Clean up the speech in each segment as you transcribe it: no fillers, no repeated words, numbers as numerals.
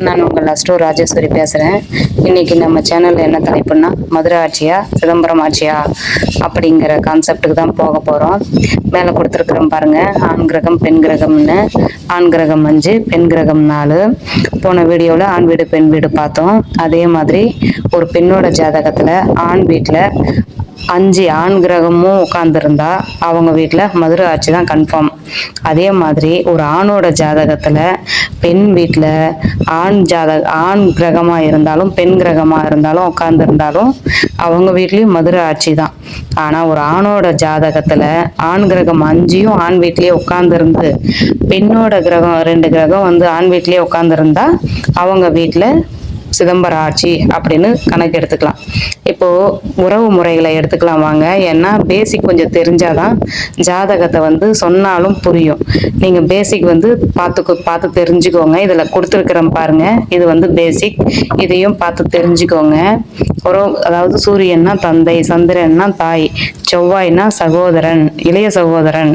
நான் உங்கள் அஸ்ட்ரோ ராஜேஸ்வரி பேசுகிறேன். இன்னைக்கு நம்ம சேனலில் என்ன தலைப்புன்னா, மதுரை ஆட்சியா சிதம்பரம் ஆட்சியா அப்படிங்கிற கான்செப்டுக்கு தான் போக போகிறோம். மேலே கொடுத்துருக்குறோம் பாருங்கள், ஆண் கிரகம் பெண் கிரகம்னு. ஆண் கிரகம் 5, பெண் கிரகம் 4. போன வீடியோவில் ஆண் வீடு பெண் வீடு பார்த்தோம். அதே மாதிரி ஒரு பெண்ணோட ஜாதகத்தில் ஆண் வீட்டில் 5 ஆண் கிரகமும் உட்கார்ந்துருந்தா அவங்க வீட்டில் மதுரை ஆட்சி தான் கன்ஃபார்ம். அதே மாதிரி ஒரு ஆணோட ஜாதகத்தில் பெண் வீட்டில் ஆண் கிரகமாக இருந்தாலும் பெண் கிரகமாக இருந்தாலும் உட்கார்ந்துருந்தாலும் அவங்க வீட்லேயும் மதுரை ஆட்சி தான். ஆனால் ஒரு ஆணோட ஜாதகத்தில் ஆண் கிரகம் 5யும் ஆண் வீட்லேயே உட்கார்ந்துருந்து பெண்ணோட கிரகம் 2 கிரகம் வந்து ஆண் வீட்லேயே உட்கார்ந்துருந்தா அவங்க வீட்டில் சிதம்பர ஆட்சி அப்படின்னு கணக்கு எடுத்துக்கலாம். இப்போ உறவு முறைகளை எடுத்துக்கலாம் வாங்க. ஏன்னா பேசிக் கொஞ்சம் தெரிஞ்சாதான் ஜாதகத்தை வந்து சொன்னாலும் புரியும். நீங்க பேசிக் வந்து பார்த்து தெரிஞ்சுக்கோங்க. இதுல கொடுத்துருக்கிறேன் பாருங்க, இது வந்து பேசிக். இதையும் பார்த்து தெரிஞ்சுக்கோங்க. அதாவது சூரியன்னா தந்தை, சந்திரன்னா தாய், செவ்வாய்னா சகோதரன், இளைய சகோதரன்,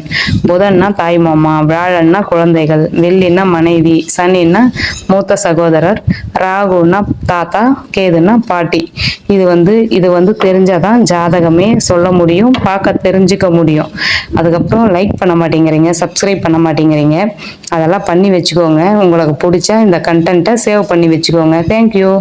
புதன்னா தாய் மாமா, வியாழன்னா குழந்தைகள், வெள்ளின்னா மனைவி, சனின்னா மூத்த சகோதரர், ராகுன்னா தாத்தா, கேதுன்னா பாட்டி. இது வந்து தெரிஞ்சாதான் ஜாதகமே சொல்ல முடியும், பார்க்க தெரிஞ்சுக்க முடியும். அதுக்கப்புறம் லைக் பண்ண மாட்டேங்கிறீங்க, சப்ஸ்கிரைப் பண்ண மாட்டேங்கிறீங்க. அதெல்லாம் பண்ணி வச்சுக்கோங்க. உங்களுக்கு பிடிச்சா இந்த கண்டென்ட்டை சேவ் பண்ணி வச்சுக்கோங்க. தேங்க்யூ.